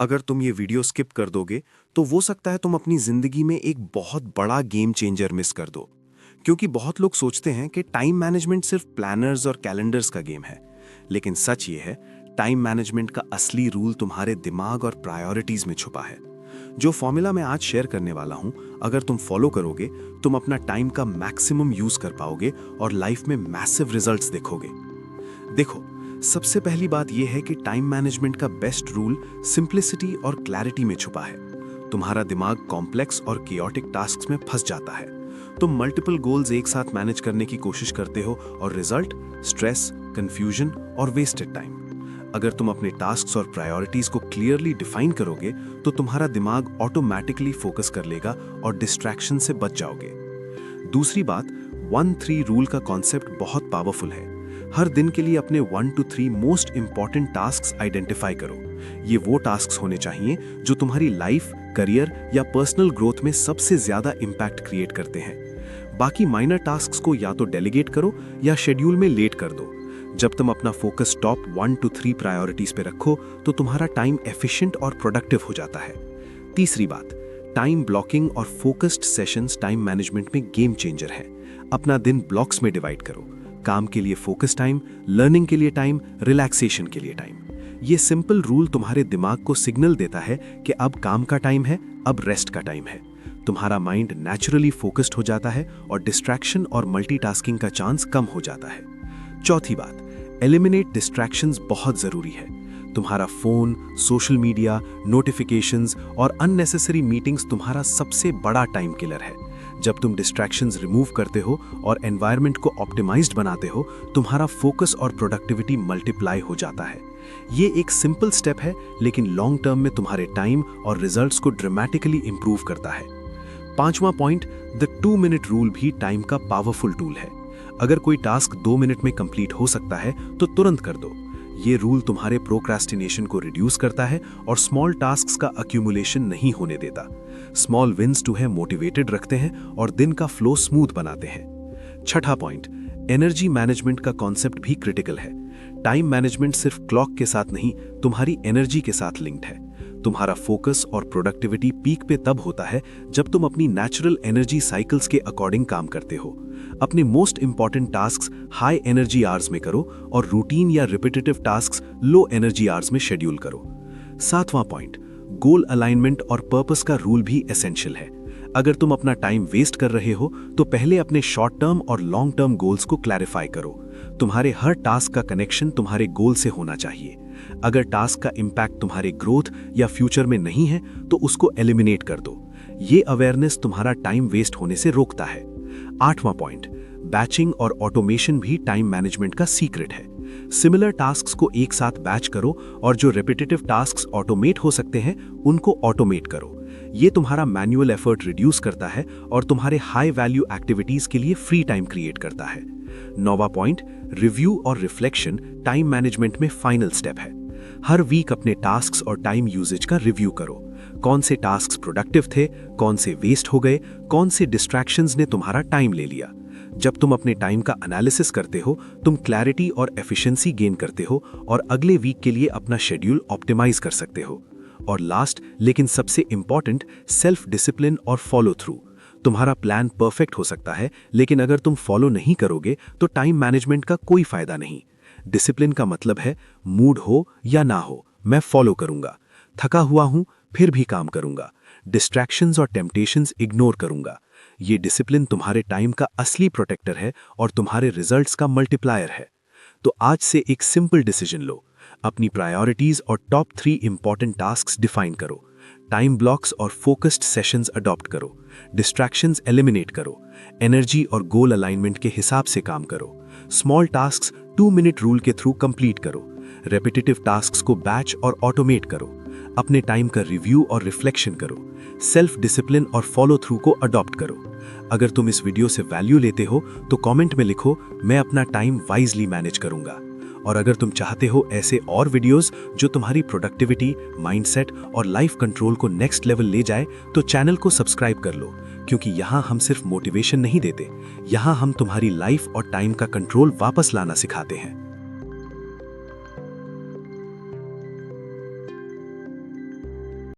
अगर तुम ये वीडियो स्किप कर दोगे तो वो सकता है तुम अपनी जिंदगी में एक बहुत बड़ा गेम चेंजर मिस कर दो। क्योंकि बहुत लोग सोचते हैं कि टाइम मैनेजमेंट सिर्फ प्लानर्स और कैलेंडर्स का गेम है, लेकिन सच ये है, टाइम मैनेजमेंट का असली रूल तुम्हारे दिमाग और प्रायोरिटीज में छुपा है। जो फॉर्मूला मैं आज शेयर करने वाला हूं, अगर तुम फॉलो करोगे, तुम अपना टाइम का मैक्सिमम यूज कर पाओगे और लाइफ में मैसिव रिजल्ट्स देखोगे। देखो, सबसे पहली बात यह है कि टाइम मैनेजमेंट का बेस्ट रूल सिंप्लिसिटी और क्लैरिटी में छुपा है। तुम्हारा दिमाग कॉम्प्लेक्स और कियोटिक टास्क्स में फंस जाता है। तुम मल्टीपल गोल्स एक साथ मैनेज करने की कोशिश करते हो और रिजल्ट स्ट्रेस, कंफ्यूजन और वेस्टेड टाइम। अगर तुम अपने टास्क्स और प्रायोरिटीज को क्लियरली डिफाइन करोगे तो तुम्हारा दिमाग ऑटोमेटिकली फोकस कर लेगा और डिस्ट्रैक्शन से बच जाओगे। दूसरी बात, 1-3 रूल का कॉन्सेप्ट बहुत पावरफुल है। हर दिन के लिए अपने 1 to 3 most important tasks identify करो। ये वो टास्क्स होने चाहिए जो तुम्हारी लाइफ, करियर या पर्सनल ग्रोथ में सबसे ज्यादा इंपैक्ट क्रिएट करते हैं। बाकी माइनर टास्क्स को या तो डेलीगेट करो या शेड्यूल में लेट कर दो। जब तुम अपना फोकस टॉप 1 to 3 प्रायोरिटीज पे रखो तो तुम्हारा टाइम एफिशिएंट और प्रोडक्टिव हो जाता है। तीसरी बात, टाइम ब्लॉकिंग और फोकस्ड सेशंस टाइम मैनेजमेंट में गेम चेंजर है। अपना दिन ब्लॉक्स में डिवाइड करो। काम के लिए फोकस टाइम, लर्निंग के लिए टाइम, रिलैक्सेशन के लिए टाइम। ये सिंपल रूल तुम्हारे दिमाग को सिग्नल देता है कि अब काम का टाइम है, अब रेस्ट का टाइम है। तुम्हारा माइंड नेचुरली फोकस्ड हो जाता है और डिस्ट्रैक्शन और मल्टीटास्किंग का चांस कम हो जाता है। चौथी बात, एलिमिनेट डिस्ट्रैक्शंस बहुत जरूरी है। तुम्हारा फोन, सोशल मीडिया, नोटिफिकेशंस और अननेसेसरी मीटिंग्स तुम्हारा सबसे बड़ा टाइम किलर है। जब तुम डिस्ट्रैक्शंस रिमूव करते हो और एनवायरनमेंट को ऑप्टिमाइज्ड बनाते हो, तुम्हारा फोकस और प्रोडक्टिविटी मल्टीप्लाई हो जाता है। ये एक सिंपल स्टेप है, लेकिन लॉन्ग टर्म में तुम्हारे टाइम और रिजल्ट्स को ड्रामेटिकली इंप्रूव करता है। पांचवा पॉइंट, द 2 मिनट रूल भी टाइम का पावरफुल टूल है। अगर कोई टास्क 2 मिनट में कंप्लीट हो सकता है तो तुरंत कर दो। ये रूल तुम्हारे प्रोक्रास्टिनेशन को रिड्यूस करता है और स्मॉल टास्क्स का अक्यूमुलेशन नहीं होने देता। स्मॉल विंस तुम्हें मोटिवेटेड रखते हैं और दिन का फ्लो स्मूथ बनाते हैं। छठा पॉइंट, एनर्जी मैनेजमेंट का कॉन्सेप्ट भी क्रिटिकल है। टाइम मैनेजमेंट सिर्फ क्लॉक के साथ नहीं, तुम्हारी एनर्जी के साथ लिंक्ड है। तुम्हारा फोकस और प्रोडक्टिविटी पीक पे तब होता है जब तुम अपनी नेचुरल एनर्जी साइकिल्स के अकॉर्डिंग काम करते हो। अपने most important tasks high energy hours में करो और रूटीन या repetitive tasks low energy hours में शेड्यूल करो। सातवां पॉइंट, गोल अलाइनमेंट और पर्पस का रूल भी एसेंशियल है। अगर तुम अपना टाइम वेस्ट कर रहे हो तो पहले अपने शॉर्ट टर्म और लॉन्ग टर्म गोल्स को क्लैरिफाई करो। तुम्हारे हर टास्क का कनेक्शन तुम्हारे गोल से होना चाहिए। अगर टास्क का इंपैक्ट तुम्हारे ग्रोथ या फ्यूचर में नहीं है तो उसको एलिमिनेट कर दो। ये अवेयरनेस तुम्हारा टाइम वेस्ट होने से रोकता है। आठवां पॉइंट, बैचिंग और ऑटोमेशन भी टाइम मैनेजमेंट का सीक्रेट है। सिमिलर टास्क्स को एक साथ बैच करो और जो रिपीटेटिव टास्क्स ऑटोमेट हो सकते हैं उनको ऑटोमेट करो। ये तुम्हारा मैन्युअल एफर्ट रिड्यूस करता है और तुम्हारे हाई वैल्यू एक्टिविटीज के लिए फ्री टाइम क्रिएट करता है। नौवां पॉइंट, रिव्यू और रिफ्लेक्शन टाइम मैनेजमेंट में फाइनल स्टेप है। हर वीक अपने टास्क्स और टाइम यूजेज का रिव्यू करो। कौन से टास्क्स प्रोडक्टिव थे, कौन से वेस्ट हो गए, कौन से डिस्ट्रैक्शंस ने तुम्हारा टाइम ले लिया। जब तुम अपने टाइम का एनालिसिस करते हो, तुम क्लैरिटी और एफिशिएंसी गेन करते हो और अगले वीक के लिए अपना शेड्यूल ऑप्टिमाइज कर सकते हो। और लास्ट लेकिन सबसे इंपॉर्टेंट, सेल्फ डिसिप्लिन और फॉलो थ्रू। तुम्हारा प्लान परफेक्ट हो सकता है, लेकिन अगर तुम फॉलो नहीं करोगे तो टाइम मैनेजमेंट का कोई फायदा नहीं। डिसिप्लिन का मतलब है मूड हो या ना हो, मैं फॉलो करूंगा। थका हुआ हूं फिर भी काम करूंगा। डिस्ट्रैक्शंस और टेम्पटेशंस इग्नोर करूंगा। ये डिसिप्लिन तुम्हारे टाइम का असली प्रोटेक्टर है और तुम्हारे रिजल्ट्स का मल्टीप्लायर है। तो आज से एक सिंपल डिसीजन लो। अपनी प्रायोरिटीज और टॉप 3 इंपॉर्टेंट टास्क्स डिफाइन करो। टाइम ब्लॉक्स और फोकस्ड सेशंस अडॉप्ट करो। डिस्ट्रैक्शंस एलिमिनेट करो। एनर्जी और गोल अलाइनमेंट के हिसाब से काम करो। स्मॉल टास्क्स 2 मिनट रूल के थ्रू कंप्लीट करो। रेपिटेटिव टास्क्स को बैच और ऑटोमेट करो। अपने टाइम का रिव्यू और रिफ्लेक्शन करो। सेल्फ डिसिप्लिन और फॉलो थ्रू को अडॉप्ट करो। अगर तुम इस वीडियो से वैल्यू लेते हो तो कमेंट में लिखो, मैं अपना टाइम वाइजली मैनेज करूंगा। और अगर तुम चाहते हो ऐसे और वीडियोस जो तुम्हारी प्रोडक्टिविटी, माइंडसेट और लाइफ कंट्रोल को नेक्स्ट लेवल ले जाए, तो चैनल को सब्सक्राइब कर लो, क्योंकि यहाँ हम सिर्फ मोटिवेशन नहीं देते, यहाँ हम तुम्हारी लाइफ और टाइम का कंट्रोल वापस लाना सिखाते हैं।